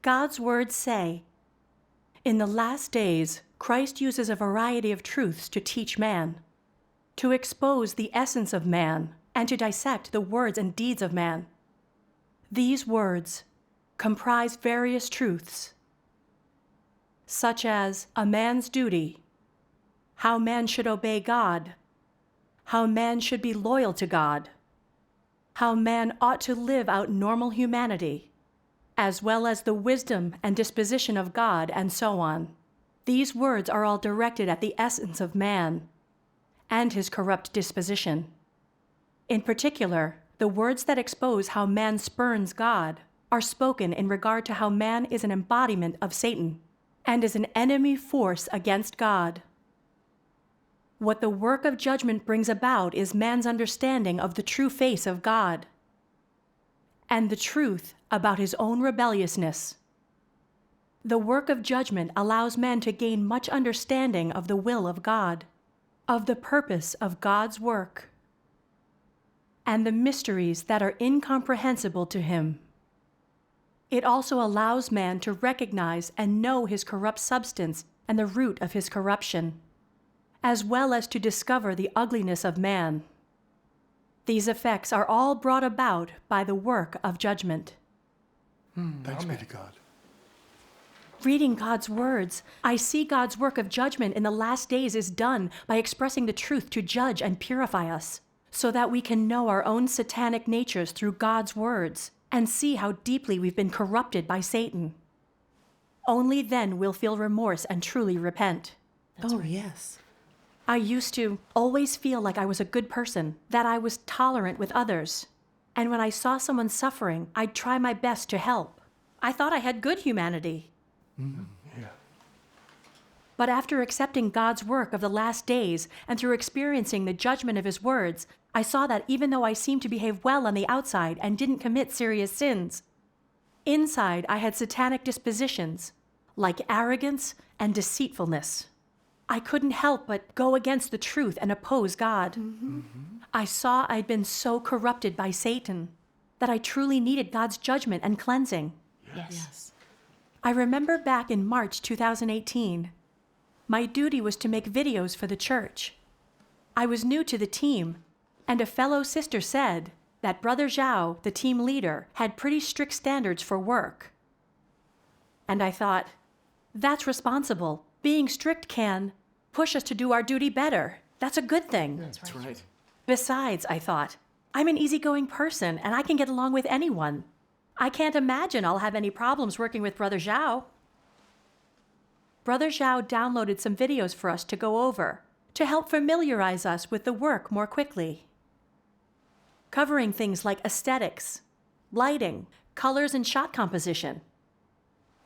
God's words say, "In the last days, Christ uses a variety of truths to teach man, to expose the essence of man, and to dissect the words and deeds of man." These words comprise various truths, such as a man's duty, how man should obey God, how man should be loyal to God, how man ought to live out normal humanity, as well as the wisdom and disposition of God, and so on. These words are all directed at the essence of man and his corrupt disposition. In particular, the words that expose how man spurns God are spoken in regard to how man is an embodiment of Satan and is an enemy force against God. What the work of judgment brings about is man's understanding of the true face of God and the truth about his own rebelliousness. The work of judgment allows man to gain much understanding of the will of God, of the purpose of God's work, and the mysteries that are incomprehensible to him. It also allows man to recognize and know his corrupt substance and the root of his corruption, as well as to discover the ugliness of man. These effects are all brought about by the work of judgment. Thanks be to God. Reading God's words, I see God's work of judgment in the last days is done by expressing the truth to judge and purify us, so that we can know our own satanic natures through God's words and see how deeply we've been corrupted by Satan. Only then we'll feel remorse and truly repent. Yes. I used to always feel like I was a good person, that I was tolerant with others. And when I saw someone suffering, I'd try my best to help. I thought I had good humanity. Yeah. But after accepting God's work of the last days and through experiencing the judgment of his words, I saw that even though I seemed to behave well on the outside and didn't commit serious sins, inside I had satanic dispositions, like arrogance and deceitfulness. I couldn't help but go against the truth and oppose God. I saw I'd been so corrupted by Satan that I truly needed God's judgment and cleansing. Yes. I remember back in March 2018, my duty was to make videos for the church. I was new to the team, and a fellow sister said that Brother Zhao, the team leader, had pretty strict standards for work. And I thought, that's responsible. Being strict can push us to do our duty better. That's a good thing. That's right. Besides, I thought, I'm an easygoing person and I can get along with anyone. I can't imagine I'll have any problems working with Brother Zhao. Brother Zhao downloaded some videos for us to go over to help familiarize us with the work more quickly, covering things like aesthetics, lighting, colors, and shot composition.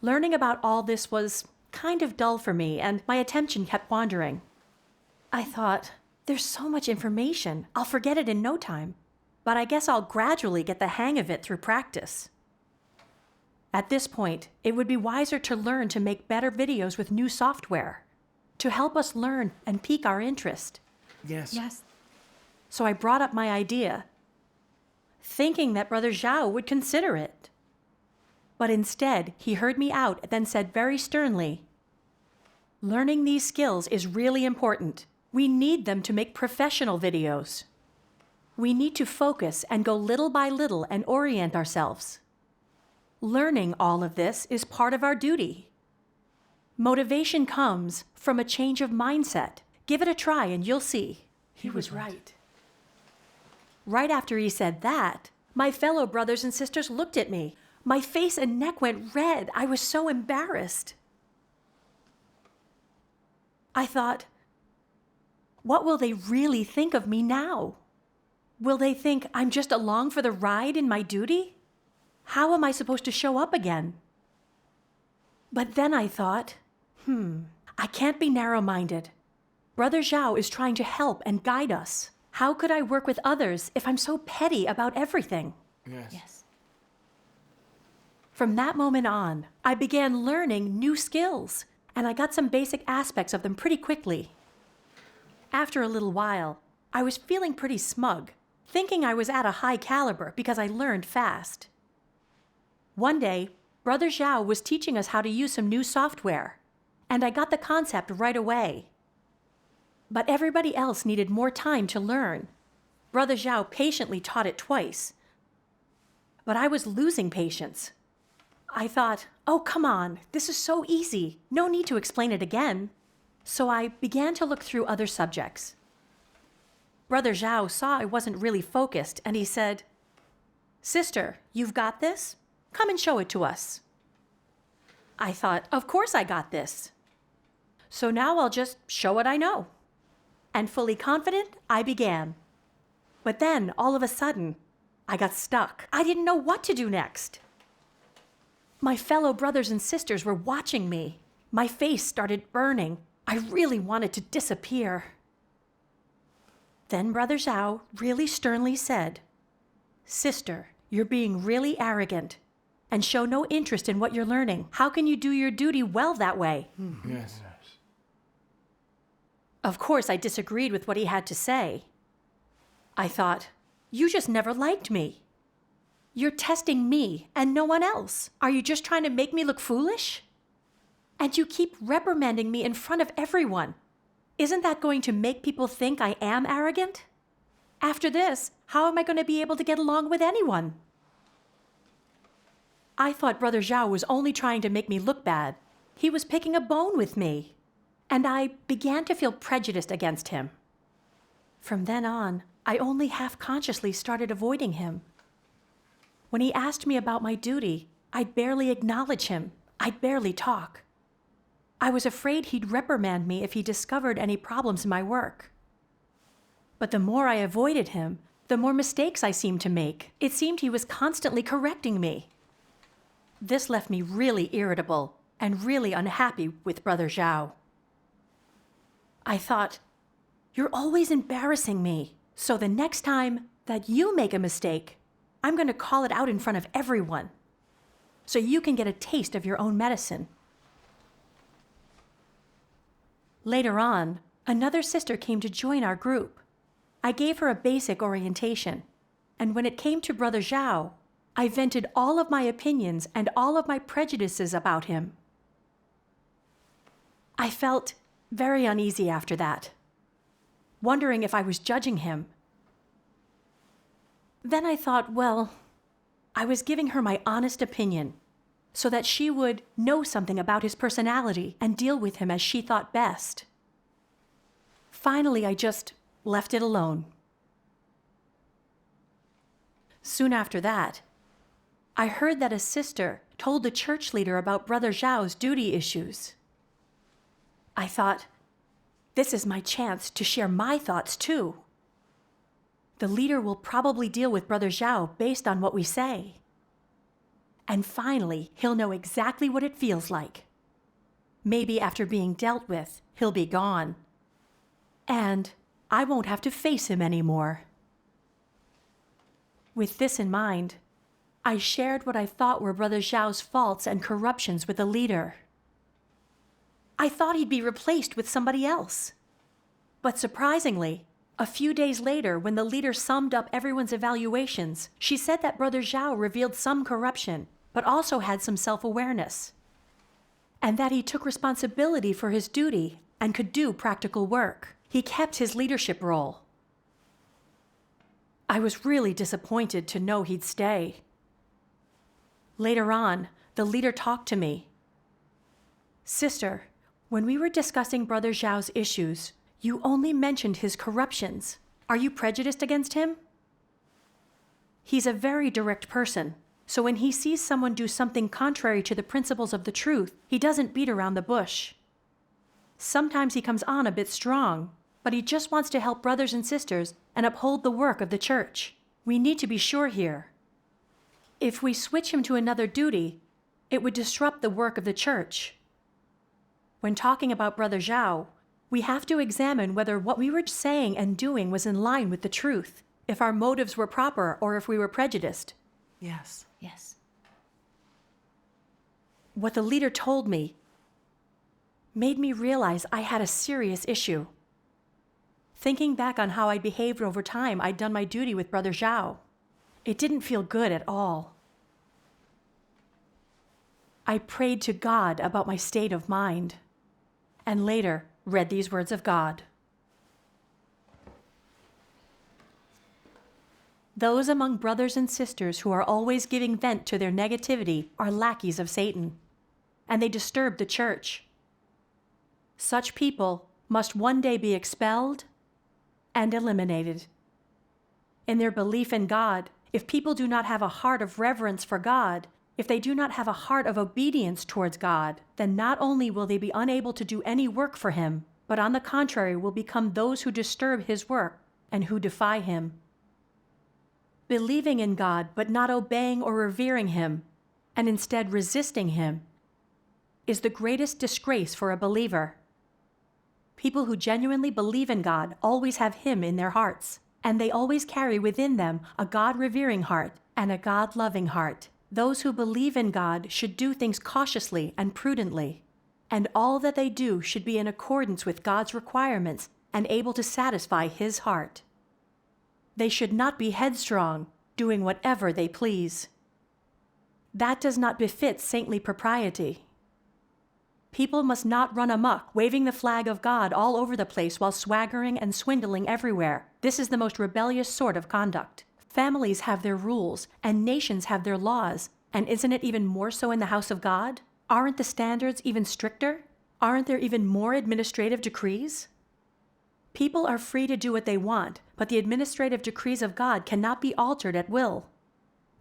Learning about all this was kind of dull for me, and my attention kept wandering. I thought, there's so much information, I'll forget it in no time, but I guess I'll gradually get the hang of it through practice. At this point, it would be wiser to learn to make better videos with new software, to help us learn and pique our interest. Yes. So I brought up my idea, thinking that Brother Zhao would consider it. But instead, he heard me out and then said very sternly, "Learning these skills is really important. We need them to make professional videos. We need to focus and go little by little and orient ourselves. Learning all of this is part of our duty. Motivation comes from a change of mindset. Give it a try and you'll see." He was right. Right after he said that, my fellow brothers and sisters looked at me. My face and neck went red. I was so embarrassed. I thought, what will they really think of me now? Will they think I'm just along for the ride in my duty? How am I supposed to show up again? But then I thought, I can't be narrow-minded. Brother Zhao is trying to help and guide us. How could I work with others if I'm so petty about everything? Yes. From that moment on, I began learning new skills, and I got some basic aspects of them pretty quickly. After a little while, I was feeling pretty smug, thinking I was at a high caliber because I learned fast. One day, Brother Zhao was teaching us how to use some new software, and I got the concept right away. But everybody else needed more time to learn. Brother Zhao patiently taught it twice, but I was losing patience. I thought, oh, come on, this is so easy. No need to explain it again. So I began to look through other subjects. Brother Zhao saw I wasn't really focused, and he said, "Sister, you've got this? Come and show it to us." I thought, of course I got this. So now I'll just show what I know. And fully confident, I began. But then, all of a sudden, I got stuck. I didn't know what to do next. My fellow brothers and sisters were watching me. My face started burning. I really wanted to disappear. Then Brother Zhao really sternly said, "Sister, you're being really arrogant and show no interest in what you're learning. How can you do your duty well that way?" Yes. Of course, I disagreed with what he had to say. I thought, you just never liked me. You're testing me and no one else. Are you just trying to make me look foolish? And you keep reprimanding me in front of everyone. Isn't that going to make people think I am arrogant? After this, how am I going to be able to get along with anyone? I thought Brother Zhao was only trying to make me look bad. He was picking a bone with me. And I began to feel prejudiced against him. From then on, I only half-consciously started avoiding him. When he asked me about my duty, I'd barely acknowledge him. I'd barely talk. I was afraid he'd reprimand me if he discovered any problems in my work. But the more I avoided him, the more mistakes I seemed to make. It seemed he was constantly correcting me. This left me really irritable and really unhappy with Brother Zhao. I thought, you're always embarrassing me. So the next time that you make a mistake, I'm going to call it out in front of everyone, so you can get a taste of your own medicine. Later on, another sister came to join our group. I gave her a basic orientation, and when it came to Brother Zhao, I vented all of my opinions and all of my prejudices about him. I felt very uneasy after that, wondering if I was judging him. Then I thought, well, I was giving her my honest opinion so that she would know something about his personality and deal with him as she thought best. Finally, I just left it alone. Soon after that, I heard that a sister told the church leader about Brother Zhao's duty issues. I thought, this is my chance to share my thoughts too. The leader will probably deal with Brother Zhao based on what we say. And finally, he'll know exactly what it feels like. Maybe after being dealt with, he'll be gone. And I won't have to face him anymore. With this in mind, I shared what I thought were Brother Zhao's faults and corruptions with the leader. I thought he'd be replaced with somebody else. But surprisingly, a few days later, when the leader summed up everyone's evaluations, she said that Brother Zhao revealed some corruption, but also had some self-awareness, and that he took responsibility for his duty and could do practical work. He kept his leadership role. I was really disappointed to know he'd stay. Later on, the leader talked to me. "Sister, when we were discussing Brother Zhao's issues, you only mentioned his corruptions. Are you prejudiced against him?" He's a very direct person, so when he sees someone do something contrary to the principles of the truth, he doesn't beat around the bush. Sometimes he comes on a bit strong, but he just wants to help brothers and sisters and uphold the work of the church. We need to be sure here. If we switch him to another duty, it would disrupt the work of the church. When talking about Brother Zhao, we have to examine whether what we were saying and doing was in line with the truth, if our motives were proper or if we were prejudiced. Yes. Yes. What the leader told me made me realize I had a serious issue. Thinking back on how I behaved over time, I'd done my duty with Brother Zhao. It didn't feel good at all. I prayed to God about my state of mind, and later read these words of God. Those among brothers and sisters who are always giving vent to their negativity are lackeys of Satan, and they disturb the church. Such people must one day be expelled and eliminated. In their belief in God, if people do not have a heart of reverence for God, if they do not have a heart of obedience towards God, then not only will they be unable to do any work for Him, but on the contrary will become those who disturb His work and who defy Him. Believing in God but not obeying or revering Him, and instead resisting Him, is the greatest disgrace for a believer. People who genuinely believe in God always have Him in their hearts, and they always carry within them a God-revering heart and a God-loving heart. Those who believe in God should do things cautiously and prudently, and all that they do should be in accordance with God's requirements and able to satisfy His heart. They should not be headstrong, doing whatever they please. That does not befit saintly propriety. People must not run amok, waving the flag of God all over the place while swaggering and swindling everywhere. This is the most rebellious sort of conduct. Families have their rules, and nations have their laws, and isn't it even more so in the house of God? Aren't the standards even stricter? Aren't there even more administrative decrees? People are free to do what they want, but the administrative decrees of God cannot be altered at will.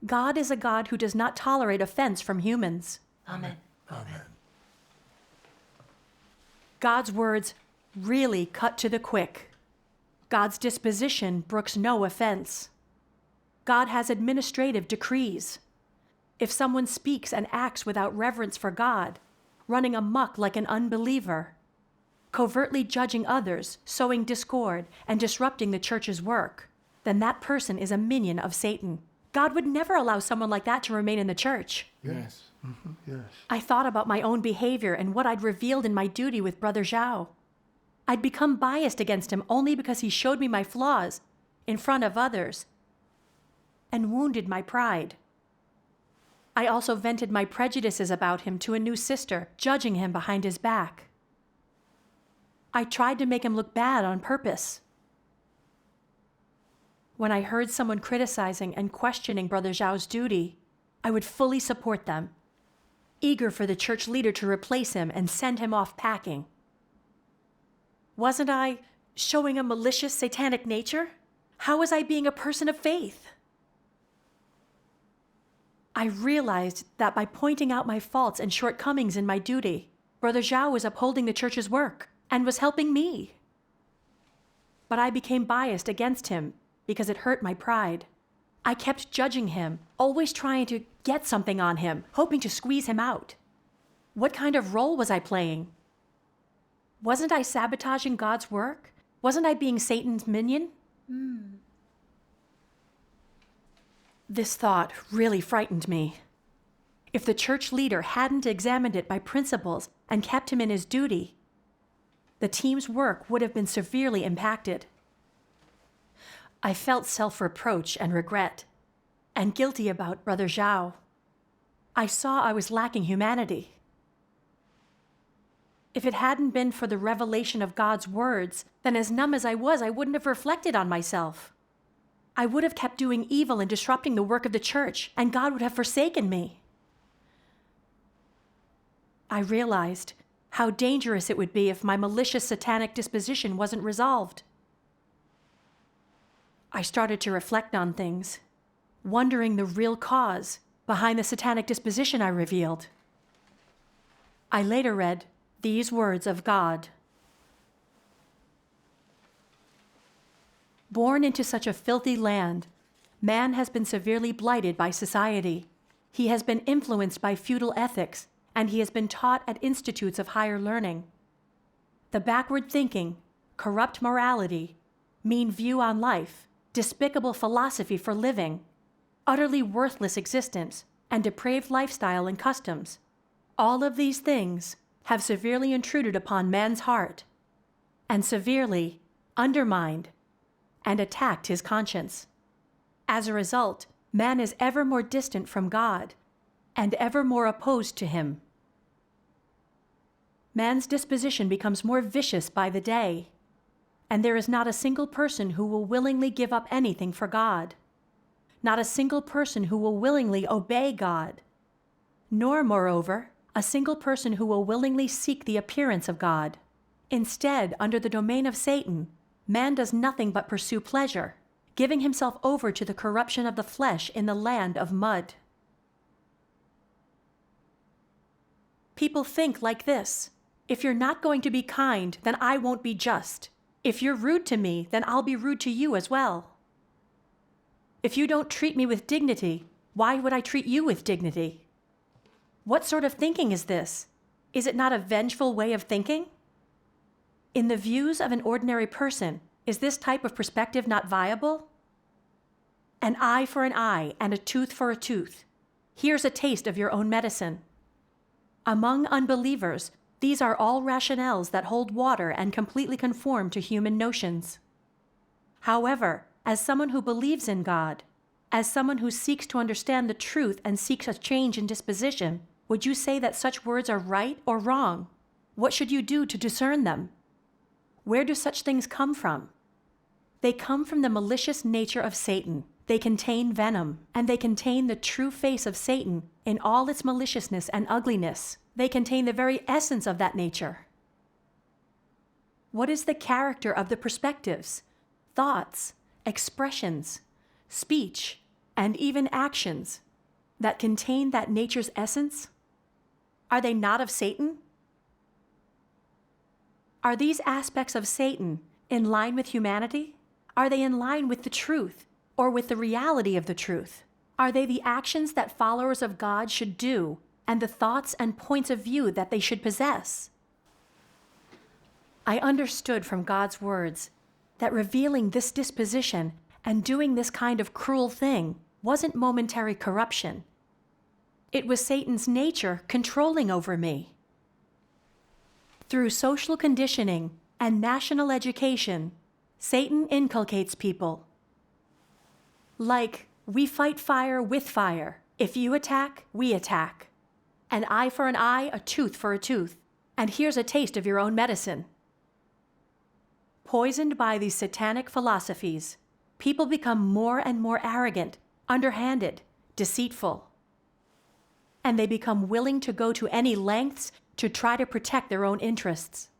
God is a God who does not tolerate offense from humans. Amen. Amen. God's words really cut to the quick. God's disposition brooks no offense. God has administrative decrees. If someone speaks and acts without reverence for God, running amok like an unbeliever, covertly judging others, sowing discord, and disrupting the church's work, then that person is a minion of Satan. God would never allow someone like that to remain in the church. Yes. Mm-hmm. Yes. I thought about my own behavior and what I'd revealed in my duty with Brother Zhao. I'd become biased against him only because he showed me my flaws in front of others and wounded my pride. I also vented my prejudices about him to a new sister, judging him behind his back. I tried to make him look bad on purpose. When I heard someone criticizing and questioning Brother Zhao's duty, I would fully support them, eager for the church leader to replace him and send him off packing. Wasn't I showing a malicious satanic nature? How was I being a person of faith? I realized that by pointing out my faults and shortcomings in my duty, Brother Zhao was upholding the church's work and was helping me. But I became biased against him because it hurt my pride. I kept judging him, always trying to get something on him, hoping to squeeze him out. What kind of role was I playing? Wasn't I sabotaging God's work? Wasn't I being Satan's minion? This thought really frightened me. If the church leader hadn't examined it by principles and kept him in his duty, the team's work would have been severely impacted. I felt self-reproach and regret, and guilty about Brother Zhao. I saw I was lacking humanity. If it hadn't been for the revelation of God's words, then as numb as I was, I wouldn't have reflected on myself. I would have kept doing evil and disrupting the work of the church, and God would have forsaken me. I realized how dangerous it would be if my malicious satanic disposition wasn't resolved. I started to reflect on things, wondering the real cause behind the satanic disposition I revealed. I later read these words of God. Born into such a filthy land, man has been severely blighted by society. He has been influenced by feudal ethics, and he has been taught at institutes of higher learning. The backward thinking, corrupt morality, mean view on life, despicable philosophy for living, utterly worthless existence, and depraved lifestyle and customs, all of these things have severely intruded upon man's heart and severely undermined and attacked his conscience. As a result, man is ever more distant from God and ever more opposed to him. Man's disposition becomes more vicious by the day, and there is not a single person who will willingly give up anything for God, not a single person who will willingly obey God, nor, moreover, a single person who will willingly seek the appearance of God. Instead, under the domain of Satan, man does nothing but pursue pleasure, giving himself over to the corruption of the flesh in the land of mud. People think like this: if you're not going to be kind, then I won't be just. If you're rude to me, then I'll be rude to you as well. If you don't treat me with dignity, why would I treat you with dignity? What sort of thinking is this? Is it not a vengeful way of thinking? In the views of an ordinary person, is this type of perspective not viable? An eye for an eye and a tooth for a tooth. Here's a taste of your own medicine. Among unbelievers, these are all rationales that hold water and completely conform to human notions. However, as someone who believes in God, as someone who seeks to understand the truth and seeks a change in disposition, would you say that such words are right or wrong? What should you do to discern them? Where do such things come from? They come from the malicious nature of Satan. They contain venom, and they contain the true face of Satan in all its maliciousness and ugliness. They contain the very essence of that nature. What is the character of the perspectives, thoughts, expressions, speech, and even actions that contain that nature's essence? Are they not of Satan? Are these aspects of Satan in line with humanity? Are they in line with the truth or with the reality of the truth? Are they the actions that followers of God should do and the thoughts and points of view that they should possess? I understood from God's words that revealing this disposition and doing this kind of cruel thing wasn't momentary corruption. It was Satan's nature controlling over me. Through social conditioning and national education, Satan inculcates people. Like, we fight fire with fire. If you attack, we attack. An eye for an eye, a tooth for a tooth. And here's a taste of your own medicine. Poisoned by these satanic philosophies, people become more and more arrogant, underhanded, deceitful. And they become willing to go to any lengths to try to protect their own interests.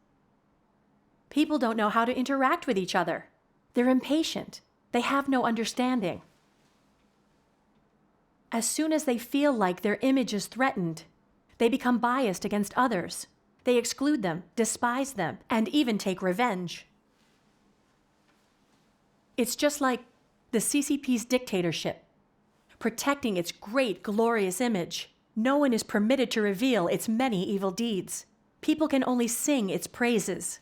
People don't know how to interact with each other. They're impatient. They have no understanding. As soon as they feel like their image is threatened, they become biased against others. They exclude them, despise them, and even take revenge. It's just like the CCP's dictatorship, protecting its great, glorious image. No one is permitted to reveal its many evil deeds. People can only sing its praises.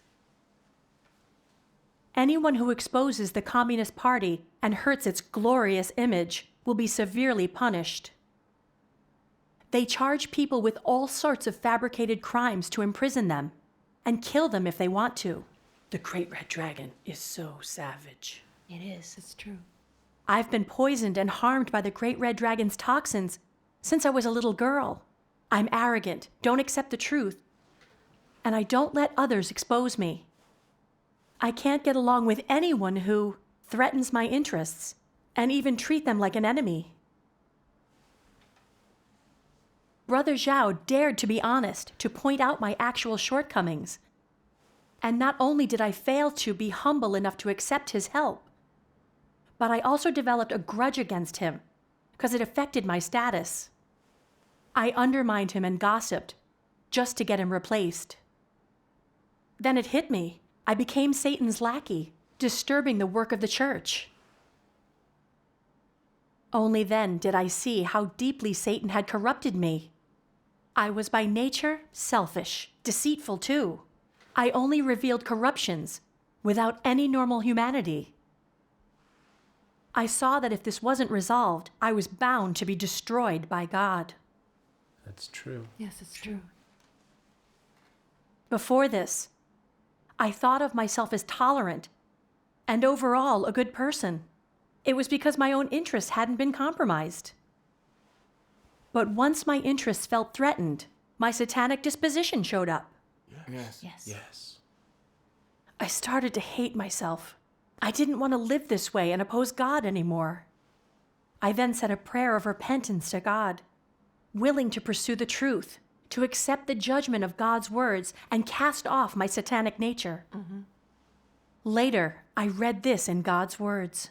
Anyone who exposes the Communist Party and hurts its glorious image will be severely punished. They charge people with all sorts of fabricated crimes to imprison them and kill them if they want to. The Great Red Dragon is so savage. It is. It's true. I've been poisoned and harmed by the Great Red Dragon's toxins since I was a little girl. I'm arrogant, don't accept the truth, and I don't let others expose me. I can't get along with anyone who threatens my interests and even treat them like an enemy. Brother Zhao dared to be honest, to point out my actual shortcomings. And not only did I fail to be humble enough to accept his help, but I also developed a grudge against him because it affected my status. I undermined him and gossiped just to get him replaced. Then it hit me. I became Satan's lackey, disturbing the work of the church. Only then did I see how deeply Satan had corrupted me. I was by nature selfish, deceitful too. I only revealed corruptions without any normal humanity. I saw that if this wasn't resolved, I was bound to be destroyed by God. That's true. Yes, it's true. Before this, I thought of myself as tolerant and overall a good person. It was because my own interests hadn't been compromised. But once my interests felt threatened, my satanic disposition showed up. Yes. Yes. Yes. I started to hate myself. I didn't want to live this way and oppose God anymore. I then said a prayer of repentance to God, willing to pursue the truth, to accept the judgment of God's words and cast off my satanic nature. Later, I read this in God's words.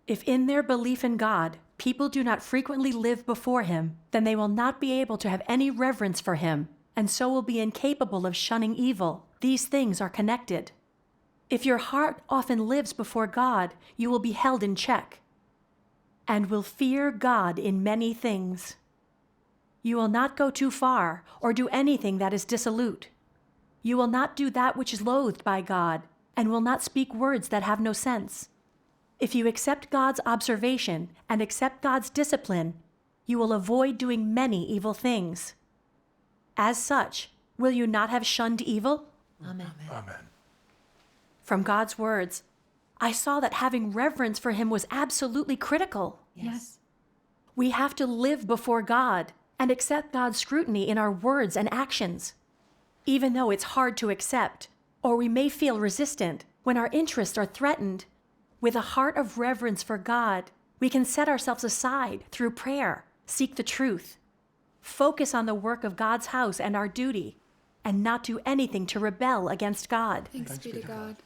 If in their belief in God, people do not frequently live before Him, then they will not be able to have any reverence for Him, and so will be incapable of shunning evil. These things are connected. If your heart often lives before God, you will be held in check, and will fear God in many things. You will not go too far or do anything that is dissolute. You will not do that which is loathed by God, and will not speak words that have no sense. If you accept God's observation and accept God's discipline, you will avoid doing many evil things. As such, will you not have shunned evil? Amen. Amen. From God's words, I saw that having reverence for Him was absolutely critical. Yes. We have to live before God and accept God's scrutiny in our words and actions. Even though it's hard to accept, or we may feel resistant when our interests are threatened, with a heart of reverence for God, we can set ourselves aside through prayer, seek the truth, focus on the work of God's house and our duty, and not do anything to rebel against God. Thanks be to God.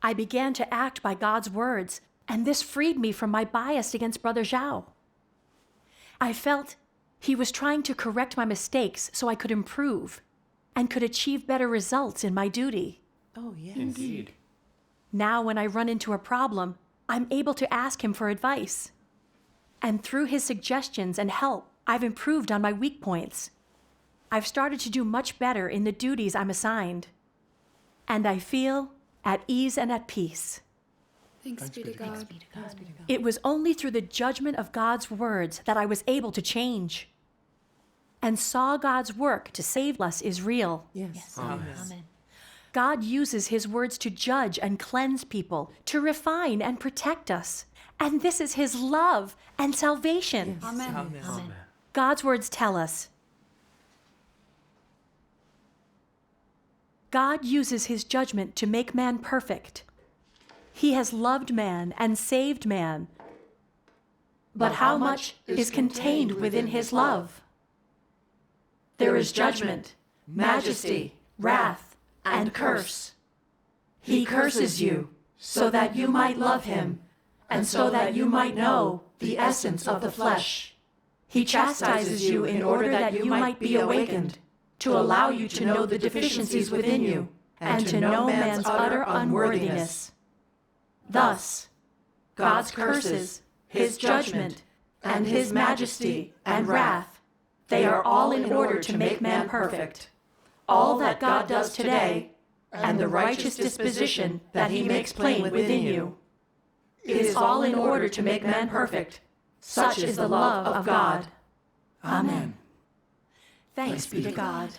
I began to act by God's words, and this freed me from my bias against Brother Zhao. I felt he was trying to correct my mistakes so I could improve and could achieve better results in my duty. Oh, yes. Indeed. Now, when I run into a problem, I'm able to ask him for advice. And through his suggestions and help, I've improved on my weak points. I've started to do much better in the duties I'm assigned. And I feel at ease and at peace. Thanks be to God. It was only through the judgment of God's words that I was able to change. And saw God's work to save us is real. Yes. Amen. Amen. God uses His words to judge and cleanse people, to refine and protect us. And this is His love and salvation. Amen. Amen. Amen. God's words tell us, God uses His judgment to make man perfect. He has loved man and saved man. But how much is contained within His love? There is judgment, majesty, wrath, and curse. He curses you so that you might love Him, and so that you might know the essence of the flesh. He chastises you in order that you might be awakened, to allow you to know the deficiencies within you, and to know man's utter unworthiness. Thus, God's curses, His judgment, and His majesty and wrath, they are all in order to make man perfect. All that God does today, and the righteous disposition that He makes plain within you, it is all in order to make man perfect. Such is the love of God. Amen. Thanks be to God.